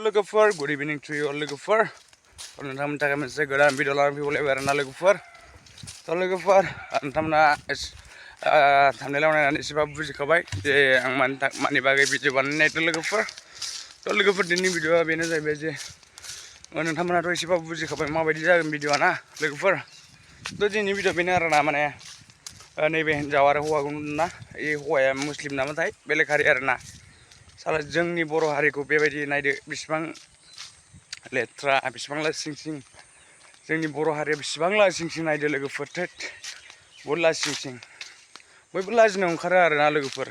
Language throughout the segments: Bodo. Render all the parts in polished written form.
logofer, good evening to you all logofer. Nonton taga mense godan video lawan people ever na logofer. To logofer, nontonna thumbnail naनै एसेबाबो बुजिखाबाय जे आं मानि बागै भिडिअ बानायनो नागिरदों लोगोफोर थ' लोगोफोर दिनैनि भिडिअआ बेनो जाहैबाय जे नोंथांमोनाथ' एसेबाबो बुजिखाबाय माबायदि जागोन भिडिअआ ना लोगोफोर थ' दिनैनि भिडिअ बेनो आरोना माने नैबे हिन्जाव आरो हौवाखौ नुदोंना बे हौवाया मुस्लिम नामाथाय बेलेग हारि आरोना साला जोंनि बर' हारिखौ बेबायदि नायदो बेसेबां लेथ्रा बेसेबां लासिं सिं जोंनि बर' हारिया बेसेबां लासिं सिं नायदो लोगोफोर थोद बहुद लासिं सिं बयबो लाजिनो ओंखारो आरोना लोगोफोर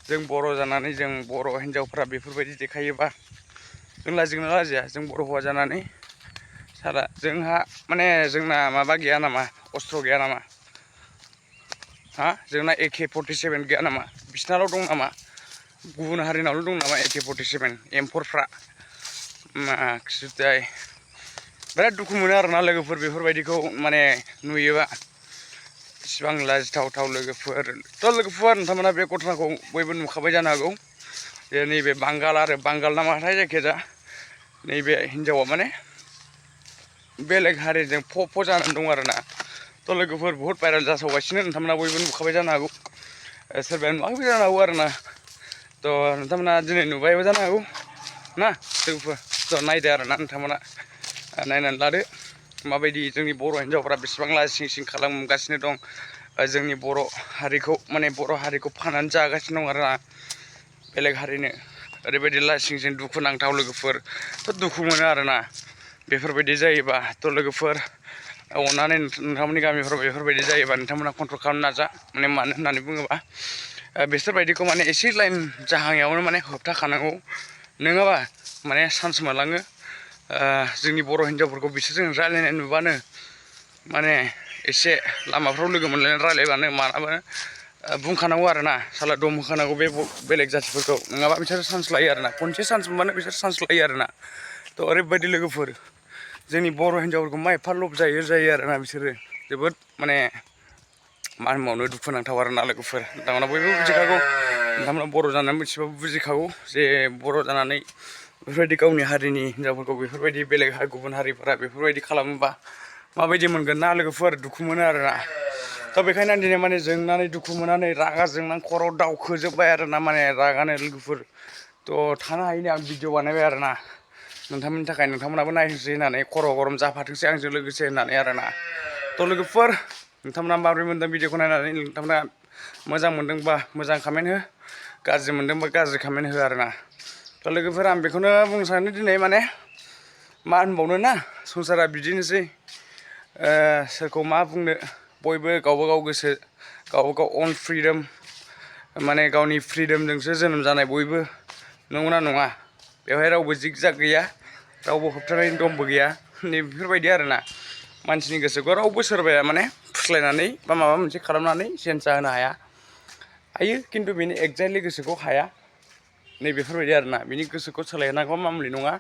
जों बर' जानानै जों बर' हिन्जावफ्रा बेफोरबायदि देखायोबा जों लाजिगोन ना लाजिया जों बर' हौवा जानानै साला जोंहा माने जोंना माबा गैया नामा अस्त्र गैया नामा हा जोंना AK-47 गैया नामा बिसिनाल' दं नामा गुबुन हारिनावल' दं नामा AK-47 एम्फरफ्रा माखिदाय बिराद दुखु मोनो आरोना लोगोफोर बेफोरबायदिखौ माने नुयोबा इसिबां लाजिथावथाव लोगोफोर थ' लोगोफोर नोंथांमोना बे घटनाखौ बयबो नुखाबाय जानो हागौ जे नैबे बांगाल नामाथाय जायखिजाया नैबे हिन्जावा माने बेलेग हारिजों फ' जानानै दं आरोना थ' लोगोफोर बहुद भाइरेल जासावगासिनो नोंथांमोना बयबो नुखाबाय जानो हागौ सोरबाया नुवाखैबो जानो हागौ आरोना थ' नोंथांमोना दिनै नुबायबो जानो हागौ ना लोगोफोर थ' नायदो आरोना नोंथांमोना नायनानै लादो माबायदि जोंनि बर' हिन्जावफ्रा बेसेबां लासिं सिं खालामगासिनो दं जोंनि बर' हारिखौ फाननानै जागासिनो दं आरोना बेलेग हारिनो ओरैबायदि लासिं सिं दुखुनांथाव लोगोफोर थ' दुखु मोनो आरोना बेफोरबायदि जायोबा थ' लोगोफोर अननानै नोंथांमोननि गामिफ्राव बेफोरबायदि जायोबा नोंथांमोना कन्ट्रल खालामनो नाजा माने मानो होननानै बुङोबा बिसोरबायदिखौ माने एसे लाइन जाहांयावनो माने होबथाखानांगौ नङाबा माने चान्स मोनलाङो जोंनि बर' हिन्जावफोरखौ बिसोरजों रायलायनाय नुबानो माने एसे लामाफ्राव लोगो मोनलायनानै रायलायबानो मालाबानो बुंखानांगौ आरोना साला दम होखानांगौ बे बेलेग जाथिफोरखौ नङाबा बिसोर चान्स लायो आरोना खनसे चान्स मोनबानो बिसोर चान्स लायो आरोना थ' ओरैबायदि लोगोफोर जोंनि बर' हिन्जावफोरखौ मा एफा लब जायो आरोना बिसोरो जोबोद माने मा होनबावनो दुखुनांथाव आरोना लोगोफोर नोंथांमोना बयबो बुजिखागौ नोंथांमोना बर' जानानै मिथिबाबो बुजिखागौ जे बर' जानानै बेफोरबायदि गावनि हारिनि हिन्जावफोरखौ बेफोरबायदि बेलेग गुबुन हारिफोरा बेफोरबायदि खालामोबा माबायदि मोनगोन ना लोगोफोर दुखु मोनो आरोना थ' बेखायनो आं दिनै माने जोंनानै दुखु मोननानै रागा जोंनानै खर'आव दावखोजोब्बाय आरोना माने रागानो लोगोफोर थ' थानो हायिनि आं भिडिअ बानायबाय आरोना नोंथांमोननि थाखाय नोंथांमोनाबो नायनोसै होननानै खर' गरम जाफाथोंसै आंजों लोगोसे होननानै आरोना थ' लोगोफोर नोंथांमोना माबोरै मोनदों भिडिअखौ नायनानै नोंथांमोना मोजां मोनदोंबा मोजां कमेन्ट हो गाज्रि मोनदोंबा गाज्रि कमेन्ट हो आरोना थ' लोगोफोर आं बेखौनो बुंनो सानो दिनै माने मा होनबावनो ना संसारा बिदिनोसै सोरखौ मा बुंनो बयबो गावबागाव गोसो गावबागाव अन फ्रिदम माने गावनि फ्रिदमजोंसो जोनोम जानाय बयबो नंगौना नङा बेवहाय रावबो जिग जाग गैया रावबो होबथानायनि दमबो गैया बेफोरबायदि आरोना मानसिनि गोसोखौ रावबो सोरबाया माने फुस्लायनानै बा माबा मोनसे खालामनानै चेन्ज जाहोनो हायो खिन्थु बेनि एक्जेक्टलि गोसोखौ हाया नैबेफोरबायदि आरोना बिनि गोसोखौ सोलायहोनांगौआ मामुलि नङा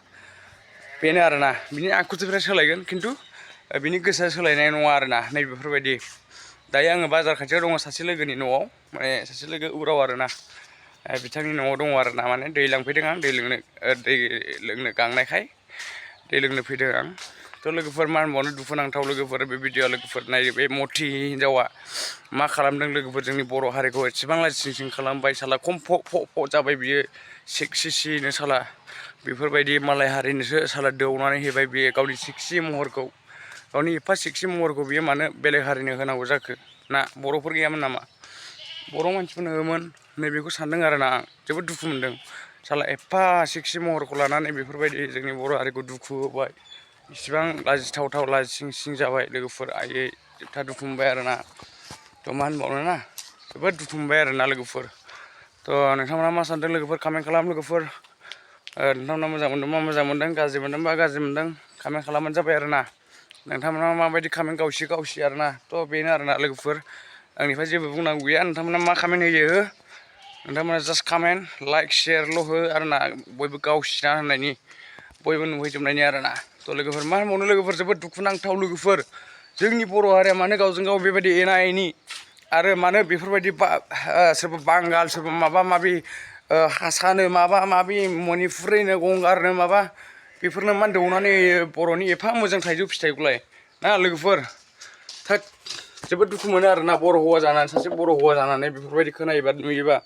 बेनो आरोना बिनि आखुथिफ्रा सोलायगोन खिन्थु बिनि गोसोआ सोलायनाय नङा आरोना नैबेफोरबायदि दायो आङो बाजार खाथियाव दङ सासे लोगोनि न'आव माने सासे लोगो उराव आरोना बिथांनि न'आव दङ आरोना माने दै लांफैदों आं दै लोंनो गांनायखाय दै लोंनो फैदों आं थ' लोगोफोर मा होनबावनो दुखुनांथाव लोगोफोर बे भिडिअआ लोगोफोर नायो बे मथि हिन्जावा मा खालामदों लोगोफोर जोंनि बर' हारिखौ एसेबां लासिं सिं खालामबाय साला खम फ' जाबाय बियो सेक्सिनो साला बेफोरबायदि मालाय हारिनोसो साला दौनानै होबाय बियो गावनि सेक्सि महरखौ गावनि एफा सेक्सि महरखौ बियो मानो बेलेग हारिनो होनांगौ जाखो ना बर'फोर गैयामोन नामा बर' मानसिफोरनो होमोन नैबेखौ सानदों आरोना आं जोबोद दुखु मोनदों साला एफा सेक्सि महरखौ लानानै बेफोरबायदि जोंनि बर' हारिखौ दुखु होबाय इसिबां लाजिथावथाव लाजिं सिं जाबाय लोगोफोर आयै एफा दुखु मोनबाय आरोना थ' मा होनबावनो ना जोबोद दुखु मोनबाय आरोना लोगोफोर थ' नोंथांमोना मा सानदों लोगोफोर कमेन्ट खालाम लोगोफोर नोंथांमोना मोजां मोनदोंबा मोजां मोनदों गाज्रि मोनदोंबा गाज्रि मोनदों कमेन्ट खालामबानो जाबाय आरोना नोंथांमोना माबायदि कमेन्ट गावसि आरोना थ' बेनो आरोना लोगोफोर आंनिफ्राय जेबो बुंनांगौ गैया नोंथांमोना मा कमेन्ट होयो नोंथांमोना जास्ट कमेन्ट लाइक शेयारल' हो आरोना बयबो गावसिना होननायनि बयबो नुहैजोबनायनि आरोना थ' लोगोफोर मा होनबावनो लोगोफोर जोबोद दुखुनांथाव लोगोफोर जोंनि बर' हारिया मानो गावजों गाव बेबायदि एना एनि आरो मानो बेफोरबायदि सोरबा बांगाल सोरबा माबा माबि हासानो माबा माबि मणिपुरिनो गंगारनो माबा बेफोरनो मान दौनानै बर'नि एफा मोजां थाइजौ फिथाइखौलाय ना लोगोफोर थोद जोबोद दुखु मोनो आरोना बर' हौवा जानानै सासे बर' हौवा जानानै बेफोरबायदि खोनायोबा नुयोबा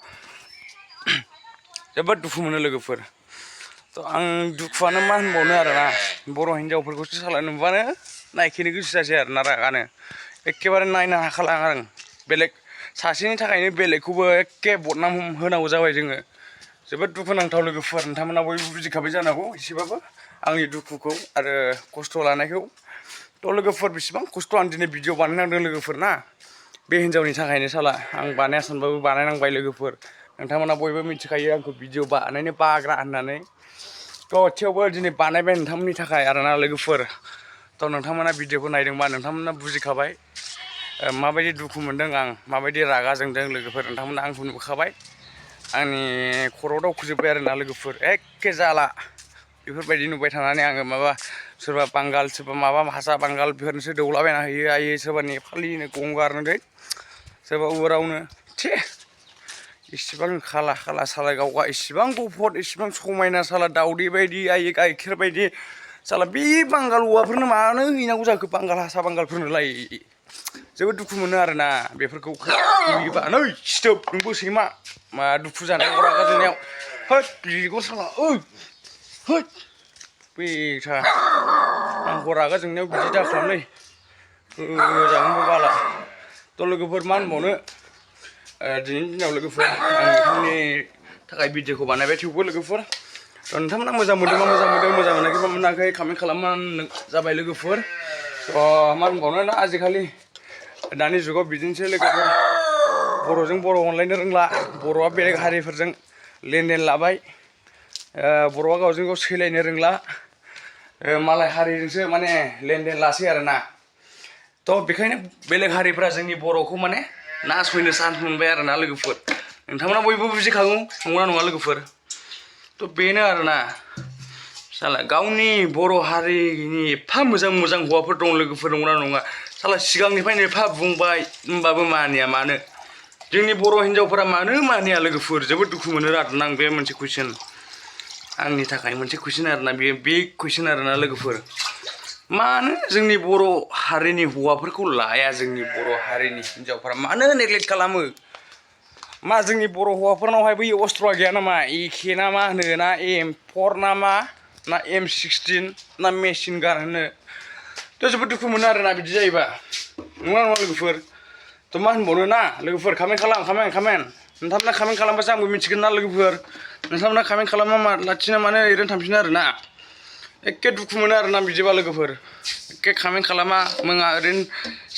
जोबोद दुखु मोनो लोगोफोर थ' आं दुखुआनो मा होनबावनो आरोना बर' हिन्जावफोरखौसो साला नुबानो नायखिनो गोसो जासै आरोना रागानो एखेबारे नायनो हाखाला आं बेलेग सासेनि थाखायनो बेलेगखौबो एखे बदनाम होनांगौ जाबाय जोङो जोबोद दुखुनांथाव लोगोफोर नोंथांमोना बयबो बुजिखाबाय जानांगौ एसेबाबो आंनि दुखुखौ आरो खस्थ' लानायखौ थ' लोगोफोर बेसिबां खस्थ' आं दिनै भिडिअ बानायनांदों लोगोफोर ना बे हिन्जावनि थाखायनो साला आं बानाया सानबाबो बानायनांबाय लोगोफोर नोंथांमोना बयबो मिथिखायो आंखौ भिडिअ बानायनो बाग्रा होननानै थ' थेवबो दिनै बानायबाय नोंथांमोननि थाखाय आरोना लोगोफोर थ' नोंथांमोना भिडिअखौ नायदोंबा नोंथांमोना बुजिखाबाय माबायदि दुखु मोनदों आं माबायदि रागा जोंदों लोगोफोर नोंथांमोना आंखौ नुखाबाय आंनि खर'आव दावखोजोब्बाय आरोना लोगोफोर एखे जाला बेफोरबायदि नुबाय थानानै आङो माबा सोरबा बांगाल सोरबा माबा भाषा बांगाल बेफोरनोसो दौलाबायना होयो आयो सोरबा नेपालिनो गंगारनो दै सोरबा उरावनो थे इसिबां खाला खाला साला गावगा इसिबां गुफुर इसिबां समायना साला दाउदै बायदि आयो गाइखेर बायदि साला बे बांगाल हौवाफोरनो मानो हैनांगौ जाखो बांगाल हारसा बांगालफोरनोलाय जोबोद दुखु मोनो आरोना बेफोरखौ नुयोबा नै सिथोब नोंबो सैमा मा दुखु जानायाव रागा जोंनायाव होद बिदिखौ साला ओइ होद बेथा आंखौ रागा जोंनायाव बिदि दा खालामलै मोजाङैनो बाला थ' लोगोफोर मा होनबावनो दिनैनि दिनाव लोगोफोर आं नोंथांनि थाखाय भिडिअखौ बानायबाय थेवबो लोगोफोर थ' नोंथांमोना मोजां मोनदोंबा मोजां मोनदों मोजां मोनाखैबा मोनाखै कमेन्ट खालामबानो जाबाय लोगोफोर थ' मा होनबावनो ना आजिखालि दानि जुगाव बिदिनोसै लोगोफोर बर'जों बर' अनलायनो रोंला बर'आ बेलेग हारिफोरजों लेनदेन लाबाय बर'आ गावजों गाव सैलायनो रोंला मालाय हारिजोंसो माने लेनदेन लासै आरोना थ' बेखायनो बेलेग हारिफ्रा जोंनि बर'खौ माने नासयनो चान्स मोनबाय आरोना लोगोफोर नोंथांमोना बयबो बुजिखागौ नंगौना नङा लोगोफोर थ' बेनो आरोना साला गावनि बर' हारिनि एफा मोजां मोजां हौवाफोर दं लोगोफोर नंगौना नङा साला सिगांनिफ्रायनो एफा बुंबाय होनबाबो मानिया मानो जोंनि बर' हिन्जावफोरा मानो मानिया लोगोफोर जोबोद दुखु मोनो आरोना आं बे मोनसे कुइसन आंनि थाखाय मोनसे कुइसन आरोना बेयो बिग कुइसन आरोना लोगोफोर मानो जोंनि बर' हारिनि हौवाफोरखौ लाया जोंनि बर' हारिनि हिन्जावफोरा मानो नेग्लेक्ट खालामो मा जोंनि बर' हौवाफोरनावहाय बै अस्त्रआ गैया नामा एके ना मा होनो ना M4 ना मा ना M16 ना मेसिन गान होनो थ' जोबोद दुखु मोनो आरोना बिदि जायोबा नङा नङा लोगोफोर थ' मा होनबावनो ना लोगोफोर कमेन्ट खालाम कमेन्ट नोंथांमोना कमेन्ट खालामबासो आंबो मिथिगोन ना लोगोफोर नोंथांमोना कमेन्ट खालामा मा लाखिना मानो ओरैनो थांफिनो आरोना एखे दुखु मोनो आरोना बिदिबा लोगोफोर एखे कमेन्ट खालामा मोङा ओरैनो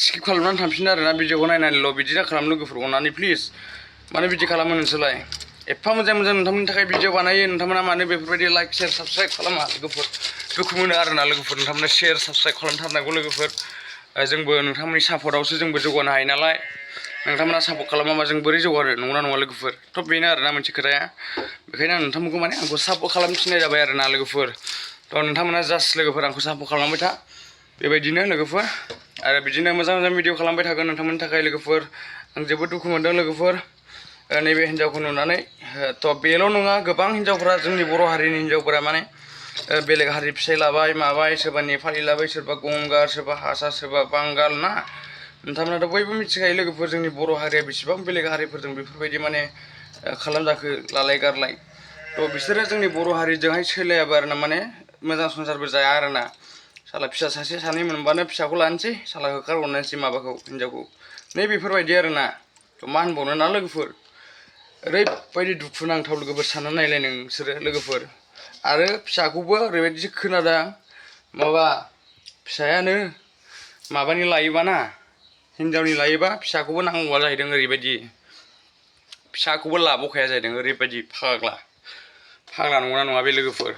स्किप खालामनानै थांफिनो आरोना भिडिअखौ नायनानैल' बिदि दा खालाम लोगोफोर अननानै प्लिज मानो बिदि खालामो नोंसोरलाय एफा मोजां मोजां नोंथांमोननि थाखाय भिडिअ बानायो नोंथांमोना मानो बेफोरबायदि लाइक शेयार साबसक्राइब खालामा लोगोफोर दुखु मोनो आरोना लोगोफोर नोंथांमोना शेयार साबसक्राइब खालामथारनांगौ लोगोफोर जोंबो नोंथांमोननि सापर्टआवसो जोंबो जौगानो हायो नालाय नोंथांमोना सापर्ट खालामाबा जों बोरै जौगानो नंगौना नङा लोगोफोर थ' बेनो आरोना मोनसे खोथाया बेखायनो आं नोंथांमोनखौ माने आंखौ सापर्ट खालामफिननाय जाबाय आरोना लोगोफोर थ' नोंथांमोना जास्ट लोगोफोर आंखौ सापर्ट खालामबाय था बेबायदिनो लोगोफोर आरो बिदिनो मोजां मोजां भिडिअ खालामबाय थागोन नोंथांमोननि थाखाय लोगोफोर आं जोबोद दुखु मोनदों लोगोफोर नैबे हिन्जावखौ नुनानै थ' बेल' नङा गोबां हिन्जावफोरा जोंनि बर' हारिनि हिन्जावफोरा माने बेलेग हारि फिसाय लाबाय माबाय सोरबा नेपालि लाबाय सोरबा गंगार सोरबा हारसा सोरबा बांगाल ना नोंथांमोनाथ' बयबो मिथिखायो लोगोफोर जोंनि बर' हारिया बेसेबां बेलेग हारिफोरजों बेफोरबायदि माने खालामजाखो लालाय गारलाय थ' बिसोरो जोंनि बर' हारिजोंहाय सोलायाबो आरोना माने मोजां संसारबो जाया आरोना साला फिसा सासे सानै मोनबानो फिसाखौ लानोसै साला होखारहरनोसै माबाखौ हिन्जावखौ नै बेफोरबायदि आरोना थ' मा होनबावनो ना लोगोफोर ओरैबायदि दुखु नांथाव लोगोफोर सानना नायलाय नोंसोरो लोगोफोर आरो फिसाखौबो ओरैबायदिसो खोनादों माबा फिसायानो माबानि लायोबा ना हिन्जावनि लायोबा फिसाखौबो नांगौआ जाहैदों ओरैबायदि फिसाखौबो लाबोखाया जाहैदों ओरैबायदि फाग्ला नंगौना नङा बे लोगोफोर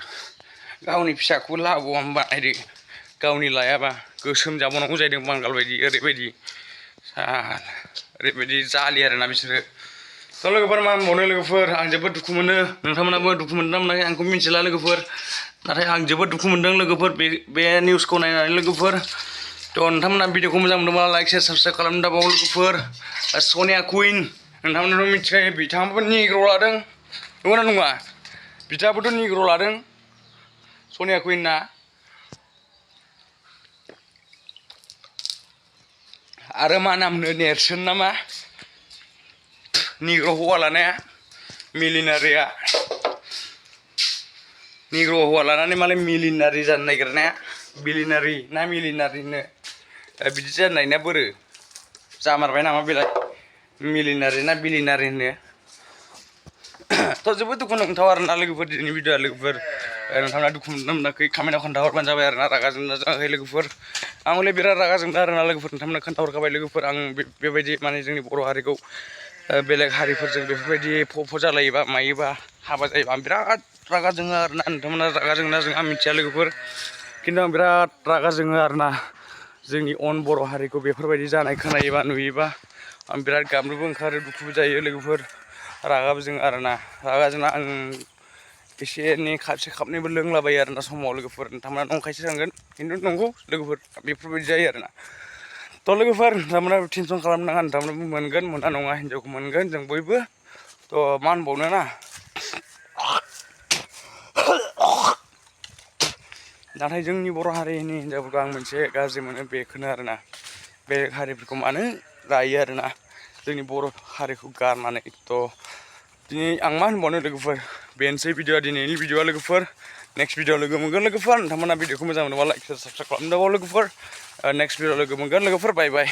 गावनि फिसाखौबो लाबोआ बानायदों गावनि लायाबा गोसोम जाबावनांगौ जाहैदों बांगाल बायदि ओरैबायदि ओरैबायदि जालि आरोना बिसोरो थ' लोगोफोर मा होनबावनो लोगोफोर आं जोबोद दुखु मोनो नोंथांमोनाबो दुखु मोनदोंना मोनाखै आंखौ मिथिला लोगोफोर नाथाय आं जोबोद दुखु मोनदों लोगोफोर बे निउसखौ नायनानै लोगोफोर थ' नोंथांमोना भिडिअखौ मोजां मोनदोंबा लाइक शेयार साबसक्राइब खालामनो दाबावो लोगोफोर सनिया कुइन नोंथांमोनाथ' मिथिखायो बिथाङाबो निग्र' लादों नंगौना नङा बिथाङाबोथ' निग्र' लादों सनिया कुइना आरो मा नामनो नेरसोन नामा निग्र' हौवा लानाया मिलिनारिया निग्र' हौवा लानानै मालाय मिलिनारि जानो नागिरनाया बिलिनारि ना मिलिनारिनो बिदि जानायना बोरो जामारबाय नामा बेलाय मिलिनारि ना बिलिनारि होनो थ' जोबोद दुखु नांथाव आरोना लोगोफोर दिनैनि भिडिअ'आ लोगोफोर नोंथांमोना दुखु मोनदों मोनाखै कमेन्टआव खोन्थाहरबानो जाबाय आरोना रागा जोंना जोङाखै लोगोफोर आं हले बिराद रागा जोंदों आरोना लोगोफोर नोंथांमोना खोन्थाहरखाबाय लोगोफोर आं बेबायदि माने जोंनि बर' हारिखौ बेलेग हारिफोरजों बेफोरबायदि जालायोबा मायोबा हाबा जायोबा आं बिराद रागा जोङो आरोना नोंथांमोना रागा जोंना जों आं मिथिया लोगोफोर खिन्थु आं बिराद रागा जोङो आरोना जोंनि अन बर' हारिखौ बेफोरबायदि जानाय खोनायोबा नुयोबा आं बिराद गाबनोबो ओंखारो दुखुबो जायो लोगोफोर रागाबो जोङो आरोना रागा जोंना आं एसे एनै खापसे खापनैबो लोंलाबायो आरोना समाव लोगोफोर नोंथांमोना नंखायसो सानगोन खिन्थु नंगौ लोगोफोर बेफोरबायदि जायो आरोना थ' लोगोफोर नोंथांमोना टेनसन खालामनाङा नोंथांमोनाबो मोनगोन मोना नङा हिन्जावखौ मोनगोन जों बयबो थ' मा होनबावनो ना नाथाय जोंनि बर' हारिनि हिन्जावफोरखौ आं मोनसे गाज्रि मोनो बेखौनो आरोना बेलेग हारिफोरखौ मानो लायो आरोना जोंनि बर' हारिखौ गारनानै थ' दिनै आं मा होनबावनो लोगोफोर बेनोसै भिडिअ'आ दिनैनि भिडिअ'आ लोगोफोर नेक्स्ट भिडिअ'आव लोगो मोनगोन लोगोफोर नोंथांमोना भिडिअ'खौ मोजां मोनोबा लाइक साबसक्राइब खालामदोंबाव लोगोफोर नेक्स्ट भिडिअ'आव लोगो मोनगोन लोगोफोर बाय बाय